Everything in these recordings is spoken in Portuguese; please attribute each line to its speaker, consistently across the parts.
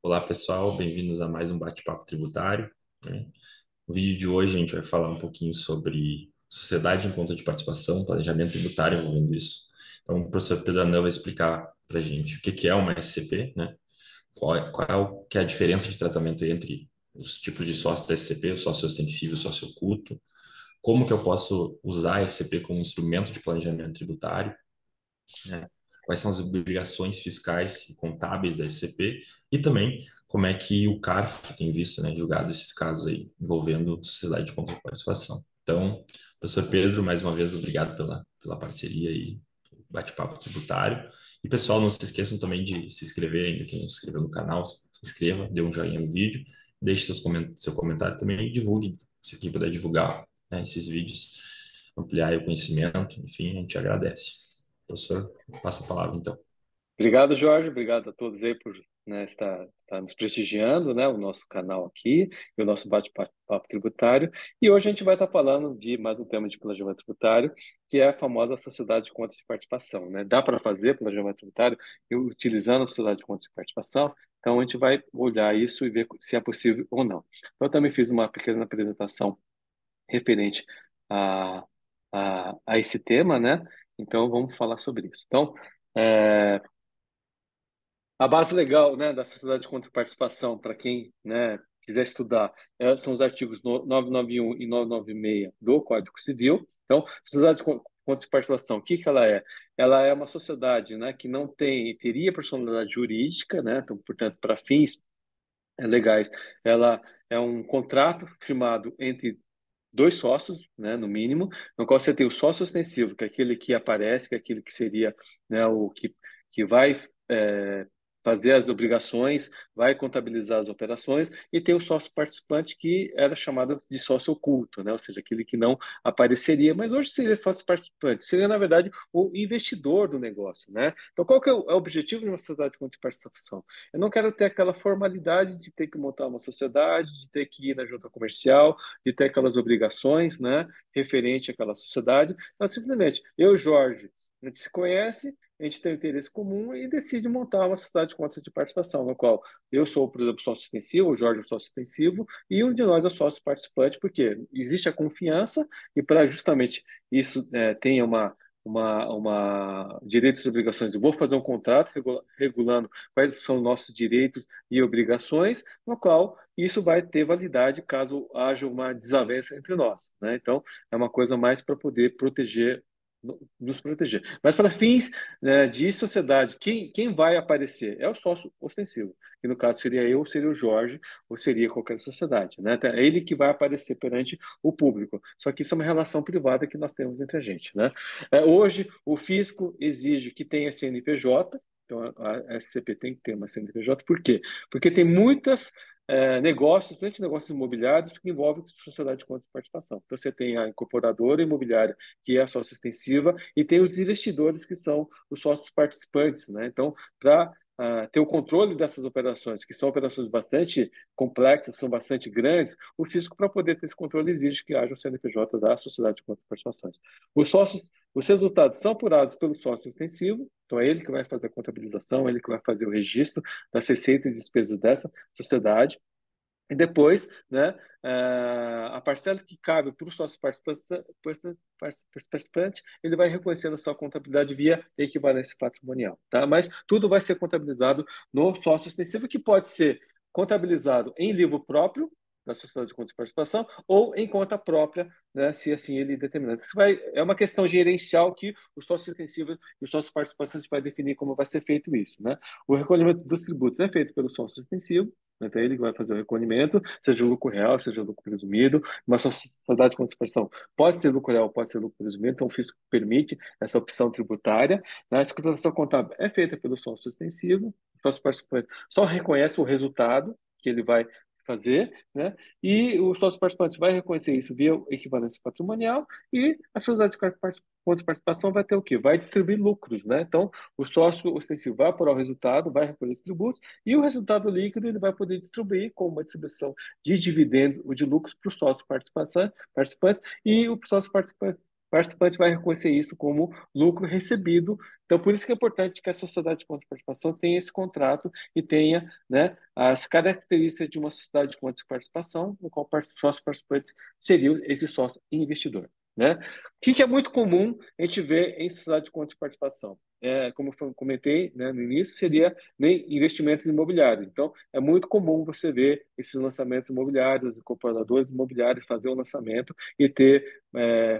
Speaker 1: Olá, pessoal, bem-vindos a mais um bate-papo tributário, né? No vídeo de hoje a gente vai falar um pouquinho sobre sociedade em conta de participação, planejamento tributário envolvendo isso. Então, o professor Pedro Anã vai explicar para a gente o que que é uma SCP, né? Qual que é a diferença de tratamento entre os tipos de sócio da SCP, o sócio ostensivo e o sócio oculto, como que eu posso usar a SCP como instrumento de planejamento tributário, né? Quais são as obrigações fiscais e contábeis da SCP e também como é que o CARF tem visto, né, julgado esses casos aí envolvendo sociedade de contraparticipação. Então, professor Pedro, mais uma vez, obrigado pela parceria e bate-papo tributário. E, pessoal, não se esqueçam também de se inscrever ainda, quem não se inscreveu no canal, se inscreva, dê um joinha no vídeo, deixe seu comentário também e divulgue, se quem puder divulgar, né, esses vídeos, ampliar aí o conhecimento, enfim, a gente agradece. Professor, passa a palavra, então.
Speaker 2: Obrigado, Jorge. Obrigado a todos aí por, né, estar nos prestigiando, né, o nosso canal aqui e o nosso bate-papo tributário. E hoje a gente vai estar falando de mais um tema de planejamento tributário, que é a famosa sociedade de contas de participação, né? Dá para fazer planejamento tributário utilizando a sociedade de contas de participação? Então a gente vai olhar isso e ver se é possível ou não. Então, eu também fiz uma pequena apresentação referente a, a esse tema, né? Então vamos falar sobre isso. Então, é, a base legal, né, da sociedade de contraparticipação, para quem, né, quiser estudar, são os artigos 991 e 996 do Código Civil. Então, sociedade de contraparticipação, o que que ela é? Ela é uma sociedade, né, que não teria personalidade jurídica, né, então, portanto, para fins legais, ela é um contrato firmado entre dois sócios, né, no mínimo, no qual você tem o sócio ostensivo, que é aquele que aparece, que é aquele que seria, né, que vai fazer as obrigações, vai contabilizar as operações, e tem o sócio participante, que era chamado de sócio oculto, né, ou seja, aquele que não apareceria, mas hoje seria sócio participante, seria, na verdade, o investidor do negócio, né? Então, qual que é o objetivo de uma sociedade de participação? Eu não quero ter aquela formalidade de ter que montar uma sociedade, de ter que ir na junta comercial, de ter aquelas obrigações, né, referente àquela sociedade. Então, simplesmente, eu, Jorge, a gente se conhece, a gente tem um interesse comum e decide montar uma sociedade de contas de participação, no qual eu sou, por exemplo, sócio extensivo, o Jorge é sócio extensivo, e um de nós é sócio participante, porque existe a confiança, e para justamente isso tenha uma direitos e obrigações. Eu vou fazer um contrato regulando quais são os nossos direitos e obrigações, no qual isso vai ter validade caso haja uma desavença entre nós, né? Então, é uma coisa mais para poder proteger, nos proteger. Mas para fins, né, de sociedade, quem vai aparecer é o sócio ostensivo, que no caso seria eu, seria o Jorge, ou seria qualquer sociedade, né? Então, é ele que vai aparecer perante o público. Só que isso é uma relação privada que nós temos entre a gente, né? Hoje, o fisco exige que tenha CNPJ, então a SCP tem que ter uma CNPJ, por quê? Porque tem muitas negócios, principalmente negócios imobiliários, que envolvem sociedade de contas de participação. Então, você tem a incorporadora imobiliária, que é a sócia extensiva, e tem os investidores, que são os sócios participantes, né? Então, para ter o controle dessas operações, que são operações bastante complexas, são bastante grandes, o fisco, para poder ter esse controle, exige que haja o CNPJ da sociedade de contas de participações. Os sócios, os resultados são apurados pelo sócio extensivo, então é ele que vai fazer a contabilização, é ele que vai fazer o registro das receitas e despesas dessa sociedade. E depois, né, a parcela que cabe para o sócio participante, ele vai reconhecendo a sua contabilidade via equivalência patrimonial, tá? Mas tudo vai ser contabilizado no sócio extensivo, que pode ser contabilizado em livro próprio da sociedade de contas de participação ou em conta própria, né, se assim ele determinar. É uma questão gerencial que o sócio extensivo e o sócio participante vai definir como vai ser feito isso, né? O recolhimento dos tributos é feito pelo sócio extensivo, então, ele que vai fazer o recolhimento, seja o lucro real, seja o lucro presumido. Uma sociedade com participação pode ser lucro real, pode ser lucro presumido, então o fisco permite essa opção tributária. A escrituração contábil é feita pelo sócio extensivo, o sócio participante só reconhece o resultado que ele vai fazer, né? E o sócio participante vai reconhecer isso via equivalência patrimonial, e a sociedade com participação vai ter o quê? Vai distribuir lucros, né? Então, o sócio ostensivo vai apurar o resultado, vai recolher os tributos, e o resultado líquido ele vai poder distribuir como uma distribuição de dividendos ou de lucros para os sócios participantes, e o sócio participante participante vai reconhecer isso como lucro recebido. Então, por isso que é importante que a sociedade de contas de participação tenha esse contrato e tenha, né, as características de uma sociedade de contas de participação, no qual o sócio participante seria esse sócio investidor. Né? O que é muito comum a gente ver em sociedade de contas de participação? Como eu comentei, né, no início, seria, né, investimentos imobiliários. Então, é muito comum você ver esses lançamentos imobiliários, incorporadores imobiliários fazer o lançamento e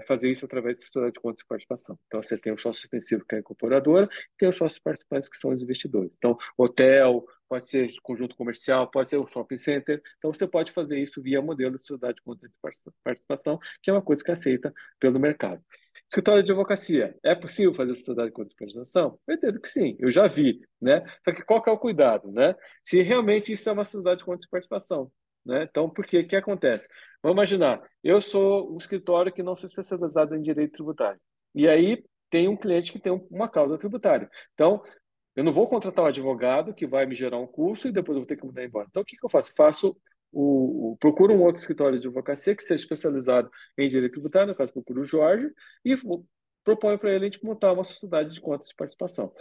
Speaker 2: fazer isso através da sociedade de contas de participação. Então, você tem o sócio extensivo, que é a incorporadora, e tem os sócios participantes, que são os investidores. Então, hotel, pode ser conjunto comercial, pode ser um shopping center. Então, você pode fazer isso via modelo de sociedade de contas de participação, que é uma coisa que é aceita pelo mercado. Escritório de advocacia, é possível fazer sociedade de contas de participação? Eu entendo que sim, eu já vi, né? Só que qual que é o cuidado, né? Se realmente isso é uma sociedade de contas de participação, né? Então, por quê? O que acontece? Vamos imaginar, eu sou um escritório que não sou especializado em direito tributário. E aí tem um cliente que tem uma causa tributária. Então, eu não vou contratar um advogado que vai me gerar um custo e depois eu vou ter que mandar embora. Então, o que eu faço? Procuro um outro escritório de advocacia que seja especializado em direito tributário, no caso, procuro o Jorge, e proponho para ele a gente montar uma sociedade de contas de participação.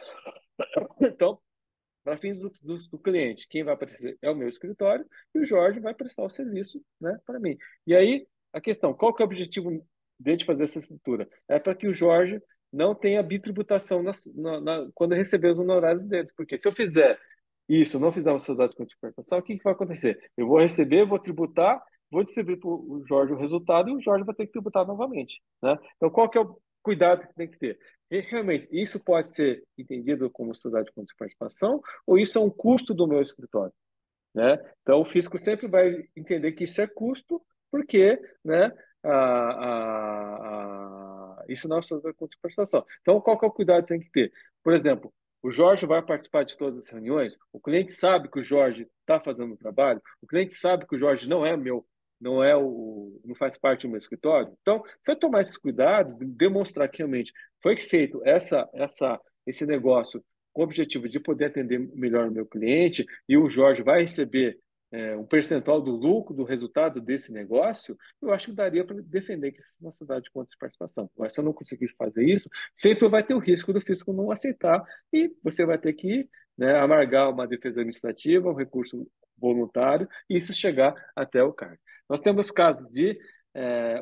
Speaker 2: Então, para fins do cliente, quem vai aparecer é o meu escritório e o Jorge vai prestar o serviço, né, para mim. E aí, a questão, qual que é o objetivo de fazer essa estrutura? É para que o Jorge não tenha bitributação quando receber os honorários deles. Porque se eu fizer isso, não fizer uma sociedade de participação, o que vai acontecer? Eu vou receber, vou tributar, vou distribuir para o Jorge o resultado e o Jorge vai ter que tributar novamente. Né? Então, qual que é o cuidado que tem que ter? E, realmente, isso pode ser entendido como sociedade de participação ou isso é um custo do meu escritório? Né? Então, o fisco sempre vai entender que isso é custo, porque, né, isso não é sociedade de participação. Então, qual que é o cuidado que tem que ter? Por exemplo, o Jorge vai participar de todas as reuniões, o cliente sabe que o Jorge está fazendo o trabalho, o cliente sabe que o Jorge não é meu, não faz parte do meu escritório. Então, se eu tomar esses cuidados, demonstrar que realmente foi feito esse negócio com o objetivo de poder atender melhor o meu cliente e o Jorge vai receber um percentual do lucro, do resultado desse negócio, eu acho que daria para defender que isso é uma sociedade de contas de participação. Mas se eu não conseguir fazer isso, sempre vai ter o risco do fisco não aceitar e você vai ter que, né, amargar uma defesa administrativa, um recurso voluntário, e isso chegar até o CAR. Nós temos casos de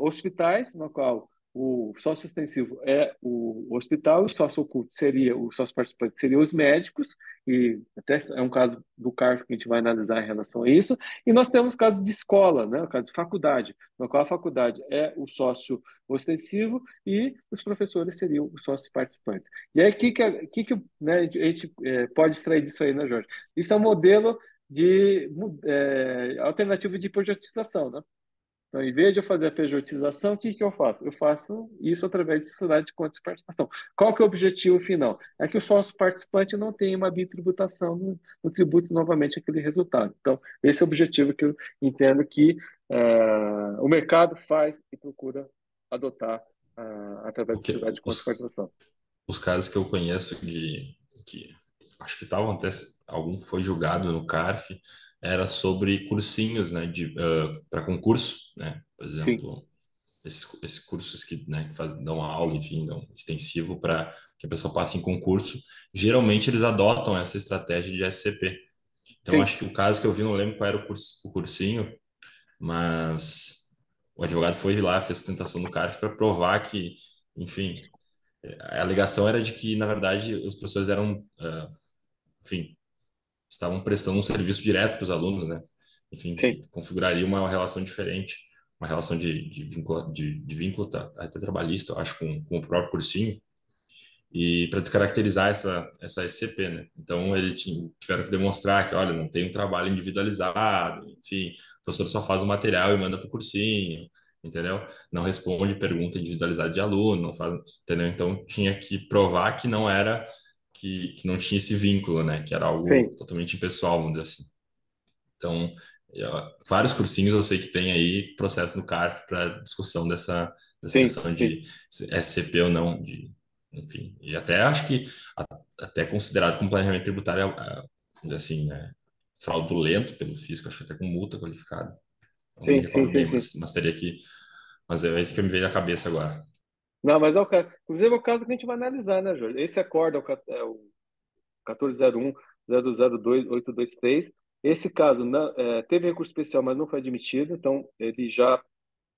Speaker 2: hospitais, no qual o sócio extensivo é o hospital, o sócio oculto seria, o sócio participante seria os médicos, e até é um caso do CARF que a gente vai analisar em relação a isso, e nós temos caso de escola, né, o caso de faculdade, no qual a faculdade é o sócio ostensivo e os professores seriam os sócios participantes. E aí, né, a gente pode extrair disso aí, né, Jorge? Isso é um modelo de alternativo de projetualização, né? Então, em vez de eu fazer a pejotização, o que eu faço? Eu faço isso através de sociedade de contas de participação. Qual que é o objetivo final? É que o sócio participante não tenha uma bitributação, no tribute novamente aquele resultado. Então, esse é o objetivo que eu entendo que o mercado faz e procura adotar através da sociedade
Speaker 1: Porque
Speaker 2: de contas de participação.
Speaker 1: os casos que eu conheço de que acho que estavam até algum foi julgado no CARF era sobre cursinhos, né, de para concurso, né, por
Speaker 2: Sim,
Speaker 1: exemplo, esses cursos que, né, que dão aula, enfim, dão extensivo para que a pessoa passe em concurso. Geralmente eles adotam essa estratégia de SCP. Então
Speaker 2: sim,
Speaker 1: acho que o caso que eu vi, não lembro qual era o cursinho, mas o advogado foi lá, fez sustentação no CARF para provar que, enfim, a alegação era de que, na verdade, os professores eram, enfim, estavam prestando um serviço direto para os alunos, né? Enfim,
Speaker 2: sim,
Speaker 1: que configuraria uma relação diferente, uma relação de vínculo até trabalhista, eu acho, com o próprio cursinho, e para descaracterizar essa SCP, né? Então, tiveram que demonstrar que, olha, não tem um trabalho individualizado, enfim, o professor só faz o material e manda para o cursinho, entendeu? Não responde pergunta individualizada de aluno, não faz, entendeu? Então, tinha que provar que não era, que não tinha esse vínculo, né? Que era algo
Speaker 2: sim,
Speaker 1: totalmente impessoal, vamos dizer assim. Então, vários cursinhos eu sei que tem aí processo no CARF para discussão dessa
Speaker 2: sim,
Speaker 1: questão
Speaker 2: sim,
Speaker 1: de SCP ou não, enfim, e até acho que até considerado como planejamento tributário, assim, né, fraudulento pelo fisco, acho que até com multa qualificada. Eu não me
Speaker 2: sim, sim,
Speaker 1: recordo
Speaker 2: sim,
Speaker 1: bem,
Speaker 2: sim.
Speaker 1: mas teria que, mas é isso que me veio à cabeça agora.
Speaker 2: Não, mas inclusive é o caso que a gente vai analisar, né, Jorge? Esse acórdão é o 1401-002-823. Esse caso teve recurso especial, mas não foi admitido, então ele já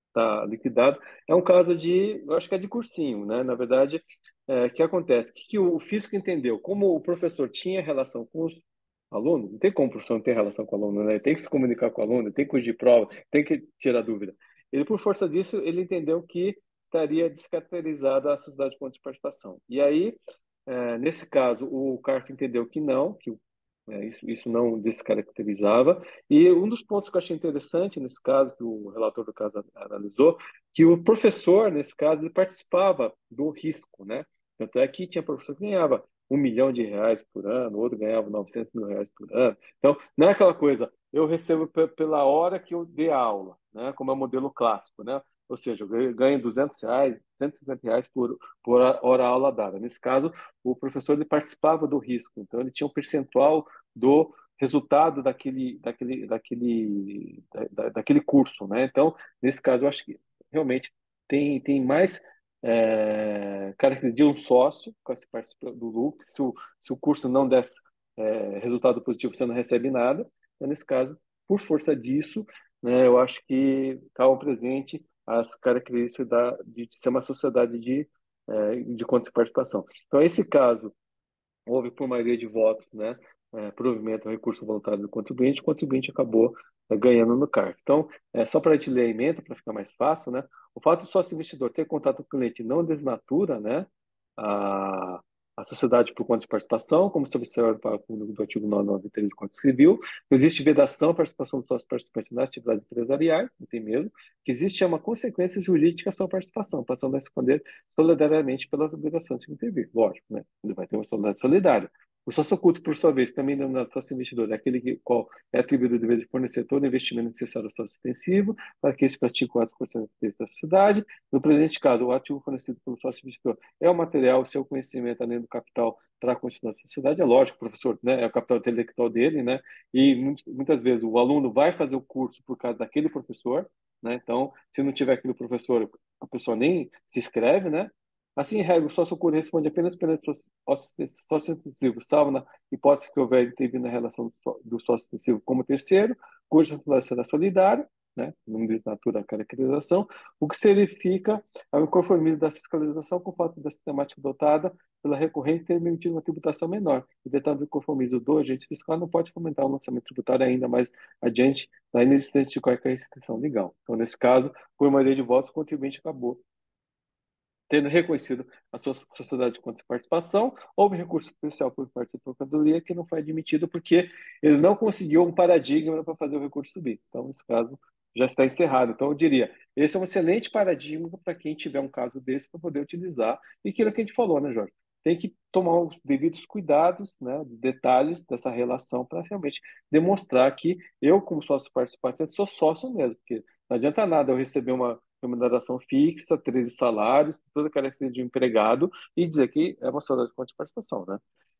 Speaker 2: está liquidado. É um caso eu acho que é de cursinho, né? Na verdade, o que acontece? Que o físico entendeu? Como o professor tinha relação com os alunos, não tem como o professor não ter relação com o aluno, né? Ele tem que se comunicar com o aluno, tem que corrigir prova, tem que tirar dúvida. Ele, por força disso, ele entendeu que estaria descaracterizada a sociedade de contas de participação. E aí, nesse caso, o CARF entendeu que não, que isso não descaracterizava. E um dos pontos que eu achei interessante nesse caso, que o relator do caso analisou, que o professor, nesse caso, ele participava do risco, né? Tanto é que tinha professor que ganhava R$ 1 milhão por ano, outro ganhava R$ 900 mil por ano. Então, não é aquela coisa, eu recebo pela hora que eu dei aula, né? Como é o modelo clássico, né? Ou seja, eu ganho R$ 200, R$ 150 por hora aula dada. Nesse caso, o professor ele participava do risco, então ele tinha um percentual do resultado daquele curso, né? Então, nesse caso, eu acho que realmente tem mais característica de um sócio com esse participa do lucro. Se o curso não der resultado positivo, você não recebe nada. Então, nesse caso, por força disso, né, eu acho que estavam presentes as características de ser uma sociedade de contas de participação. Então, esse caso houve por maioria de votos, né, provimento ao recurso voluntário do contribuinte, o contribuinte acabou ganhando no CARF. Então, só para a gente ler a emenda, para ficar mais fácil, né, o fato do sócio investidor ter contato com o cliente não desnatura, né, a, a sociedade por conta de participação, como se observa para o do artigo 993 do Código Civil. Existe vedação à participação do sócio participante nas atividades empresariais, não tem mesmo, que existe uma consequência jurídica à sua participação, passando a responder solidariamente pelas obrigações que intervir. Lógico, né? Ele vai ter uma solidariedade solidária. O sócio oculto, por sua vez, também denominado sócio investidor, é aquele qual é atribuído o dever de fornecer todo o investimento necessário ao sócio extensivo, para que esse pratique o ato de da sociedade. No presente caso, o ativo fornecido pelo sócio investidor é o material, o seu conhecimento, além do capital para a continuação da sociedade. É lógico, professor, né? É o capital intelectual dele, né? E muitas vezes o aluno vai fazer o curso por causa daquele professor, né? Então, se não tiver aquele professor, a pessoa nem se inscreve, né? Assim, em regra, o sócio oculto responde apenas pelo sócio intensivo, salvo na hipótese que houver intervindo na relação do sócio intensivo como terceiro, cuja titularidade será solidária, né? Não desnatura a caracterização, o que significa a inconformismo da fiscalização com o fato da sistemática adotada pela recorrente ter permitido uma tributação menor. E detalhe do conformismo do agente fiscal não pode fomentar o lançamento tributário ainda mais adiante da inexistência de qualquer restrição legal. Então, nesse caso, por maioria de votos, o contribuinte acabou tendo reconhecido a sua sociedade de conta de participação. Houve recurso especial por parte da Procuradoria que não foi admitido porque ele não conseguiu um paradigma para fazer o recurso subir. Então, nesse caso, já está encerrado. Então, eu diria, esse é um excelente paradigma para quem tiver um caso desse para poder utilizar. E aquilo que a gente falou, né, Jorge? Tem que tomar os devidos cuidados, né, detalhes dessa relação para realmente demonstrar que eu, como sócio participante, sou sócio mesmo, porque não adianta nada eu receber uma remuneração fixa, 13 salários, toda a característica de um empregado, e dizer que é uma sociedade de conta de participação, né?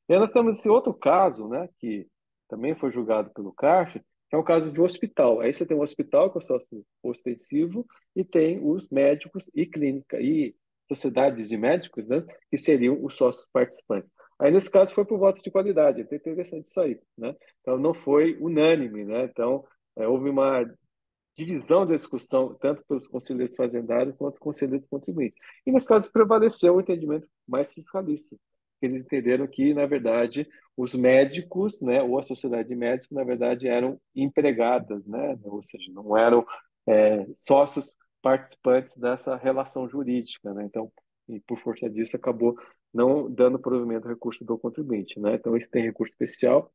Speaker 2: E aí nós temos esse outro caso, né, que também foi julgado pelo CARF, que é o caso de um hospital. Aí você tem um hospital, que é o sócio ostensivo, e tem os médicos e clínica, e sociedades de médicos, né, que seriam os sócios participantes. Aí, nesse caso, foi por voto de qualidade, é até interessante isso aí, né? Então, não foi unânime, né? Então, houve uma divisão da discussão, tanto pelos conselheiros fazendários quanto conselheiros contribuintes. E, nesse caso, prevaleceu o entendimento mais fiscalista. Eles entenderam que, na verdade, os médicos, né, ou a sociedade de médicos, na verdade, eram empregadas, né, ou seja, não eram sócios participantes dessa relação jurídica, né? Então, e por força disso, acabou não dando provimento ao recurso do contribuinte, né? Então, esse tem recurso especial,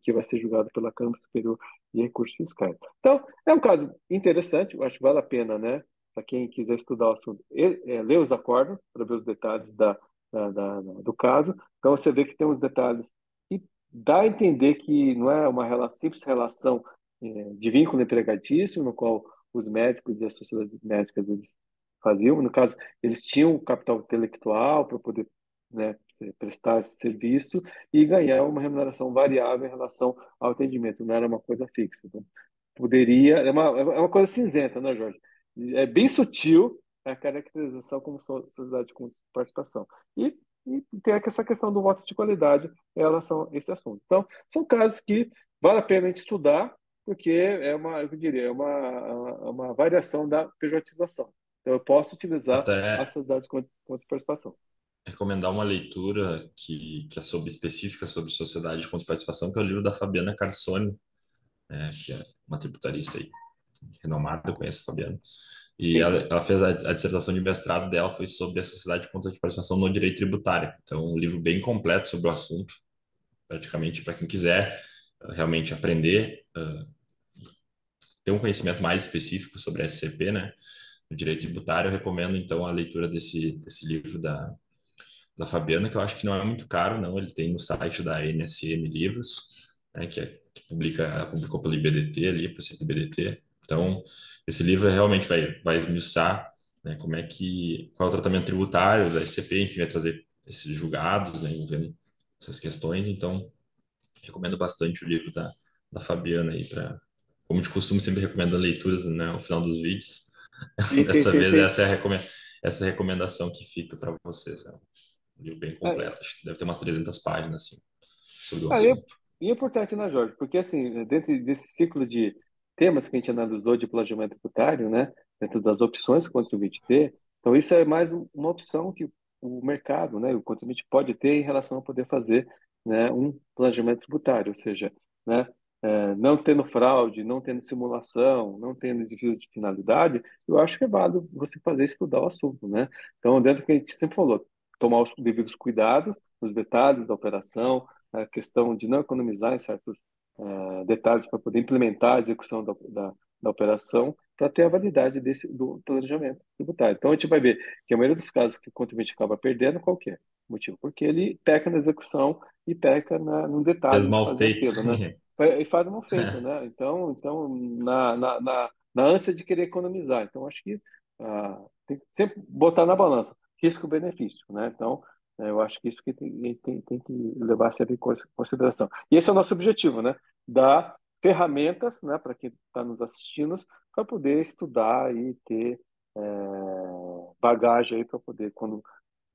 Speaker 2: que vai ser julgado pela Câmara Superior de Recursos Fiscais. Então, é um caso interessante, eu acho que vale a pena, né? Para quem quiser estudar o assunto, ler os acordos para ver os detalhes do caso. Então, você vê que tem uns detalhes que dá a entender que não é uma simples relação de vínculo empregatício, no qual os médicos e as sociedades médicas eles faziam. No caso, eles tinham capital intelectual para poder, né, prestar esse serviço e ganhar uma remuneração variável em relação ao atendimento, não era uma coisa fixa. Então, poderia. É uma coisa cinzenta, né, Jorge? É bem sutil, a caracterização como sociedade com participação. E, e tem essa questão do voto de qualidade em relação a esse assunto. Então, são casos que vale a pena a gente estudar, porque eu diria, uma variação da pejotização. Então, eu posso utilizar a
Speaker 1: Até
Speaker 2: sociedade com participação.
Speaker 1: recomendar uma leitura que é específica sobre sociedade com participação, que é o livro da Fabiana Carsoni, que é uma tributarista aí, renomada, eu conheço a Fabiana. E
Speaker 2: Sim,
Speaker 1: ela fez a dissertação de mestrado dela foi sobre a sociedade de conta de participação no direito tributário. Então, um livro bem completo sobre o assunto, praticamente para quem quiser realmente aprender, ter um conhecimento mais específico sobre a SCP, né, no direito tributário. Eu recomendo então a leitura desse livro da Fabiana, que eu acho que não é muito caro, não. Ele tem no site da NSM Livros, né, que publicou pelo IBDT ali, por ser do IBDT. Então, esse livro realmente vai esmiuçar, né, qual é o tratamento tributário da SCP, enfim, vai trazer esses julgados, né, envolvendo essas questões. Então, recomendo bastante o livro da Fabiana aí como de costume, sempre recomendo leituras, né, ao final dos vídeos.
Speaker 2: sim, sim,
Speaker 1: Dessa
Speaker 2: sim,
Speaker 1: vez,
Speaker 2: sim.
Speaker 1: essa é a recomendação que fica para vocês. É um livro bem
Speaker 2: É,
Speaker 1: completo, acho que deve ter umas 300 páginas assim, sobre o
Speaker 2: Ah, e é,
Speaker 1: assunto.
Speaker 2: e é importante, né, Jorge? Porque, assim, dentro desse ciclo de temas que a gente analisou de planejamento tributário, né, dentro das opções que o contribuinte ter, então isso é mais uma opção que o mercado, né, o contribuinte pode ter em relação a poder fazer, né, um planejamento tributário, ou seja, né, não tendo fraude, não tendo simulação, não tendo desvio de finalidade, eu acho que é válido você fazer estudar o assunto, né? Então, dentro do que a gente sempre falou, tomar os devidos cuidados nos detalhes da operação, a questão de não economizar em certos detalhes para poder implementar a execução da operação para ter a validade do planejamento tributário. Então, a gente vai ver que a maioria dos casos que o contribuinte acaba perdendo, qual que é o motivo? Porque ele peca na execução e peca no
Speaker 1: Fez
Speaker 2: detalhe de
Speaker 1: mal
Speaker 2: fazer
Speaker 1: feito.
Speaker 2: aquilo, né? E faz mal feito, né? Então na ânsia de querer economizar. Então, acho que tem que sempre botar na balança risco-benefício, né? Então, eu acho que isso que tem que levar sempre em consideração. E esse é o nosso objetivo, né? Dar ferramentas, né, para quem está nos assistindo, para poder estudar e ter é, bagagem aí para poder, quando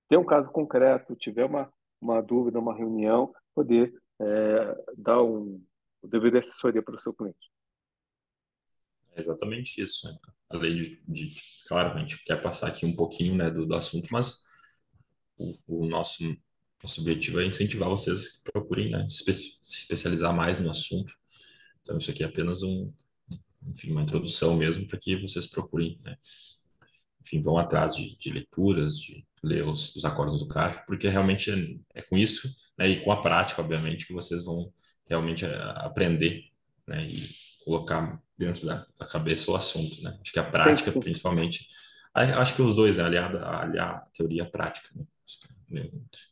Speaker 2: ter um caso concreto, tiver uma dúvida, uma reunião, poder dar o dever de assessoria para o seu cliente.
Speaker 1: É exatamente isso, né? Além claro, a gente quer passar aqui um pouquinho, né, do assunto, mas o nosso objetivo é incentivar vocês que procurem, né, se especializar mais no assunto. Então, isso aqui é apenas enfim, uma introdução mesmo para que vocês procurem, né, enfim, vão atrás de leituras, de ler os acordos do CARF, porque realmente é com isso, né, e com a prática, obviamente, que vocês vão realmente aprender, né, e colocar dentro da cabeça o assunto, né. Acho que a
Speaker 2: Sim,
Speaker 1: prática,
Speaker 2: sim.
Speaker 1: principalmente, acho que os dois, né, aliar a teoria à prática, né.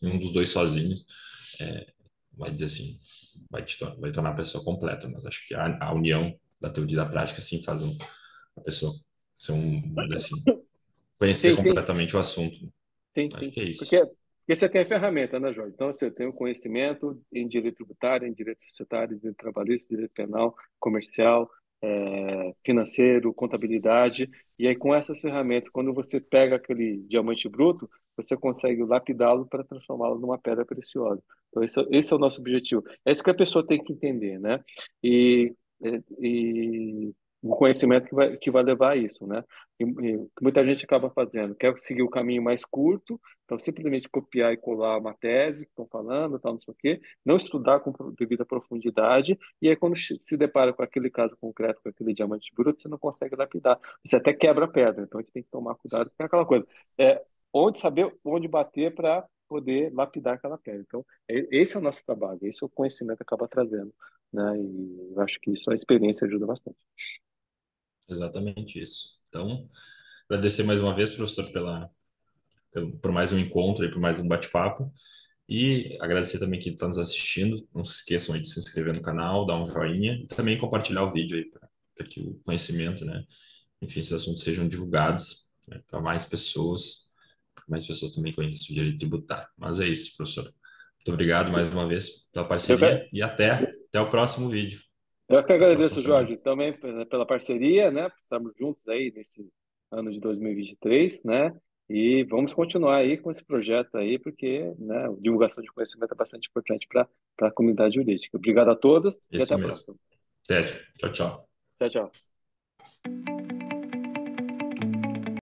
Speaker 1: Nenhum dos dois sozinhos vai dizer assim, vai tornar a pessoa completa, mas acho que a união da teoria e da prática, sim, faz a pessoa ser vamos dizer assim, conhecer
Speaker 2: Sim, sim.
Speaker 1: completamente o assunto.
Speaker 2: Sim,
Speaker 1: Acho
Speaker 2: sim.
Speaker 1: que é
Speaker 2: Porque,
Speaker 1: isso.
Speaker 2: porque você tem a ferramenta, né, Jorge? Então, você tem o conhecimento em direito tributário, em direito societário, direito trabalhista, direito penal, comercial, financeiro, contabilidade. E aí, com essas ferramentas, quando você pega aquele diamante bruto, você consegue lapidá-lo para transformá-lo numa pedra preciosa. Então, esse é o nosso objetivo. É isso que a pessoa tem que entender, né? E, e o conhecimento que vai levar a isso, né? Que muita gente acaba fazendo, quer seguir o caminho mais curto, então simplesmente copiar e colar uma tese que estão falando, tal, não sei o quê, não estudar com devida profundidade, e aí quando se depara com aquele caso concreto, com aquele diamante bruto, você não consegue lapidar, você até quebra a pedra, então a gente tem que tomar cuidado com aquela coisa, é, saber onde bater para poder lapidar aquela pedra. Então, esse é o nosso trabalho, esse é o conhecimento que acaba trazendo, né? E eu acho que isso, a experiência ajuda bastante.
Speaker 1: Exatamente isso. Então, agradecer mais uma vez, professor, por mais um encontro e por mais um bate-papo. E agradecer também quem está nos assistindo. Não se esqueçam aí de se inscrever no canal, dar um joinha e também compartilhar o vídeo aí para que o conhecimento, né, enfim, esses assuntos sejam divulgados, né, para mais pessoas também conheçam o direito tributário. Mas é isso, professor. Muito obrigado mais uma vez pela
Speaker 2: Eu
Speaker 1: parceria
Speaker 2: que,
Speaker 1: e até o próximo vídeo,
Speaker 2: eu que
Speaker 1: até a próxima
Speaker 2: agradeço,
Speaker 1: semana.
Speaker 2: Jorge, também pela parceria, né? Por estarmos juntos aí ano de 2023, né? E vamos continuar aí com esse projeto aí, porque, né, a divulgação de conhecimento é bastante importante para a comunidade jurídica. Obrigado a todos e até
Speaker 1: Isso
Speaker 2: a
Speaker 1: mesmo.
Speaker 2: próxima.
Speaker 1: Até, tchau, tchau.
Speaker 2: Tchau, tchau.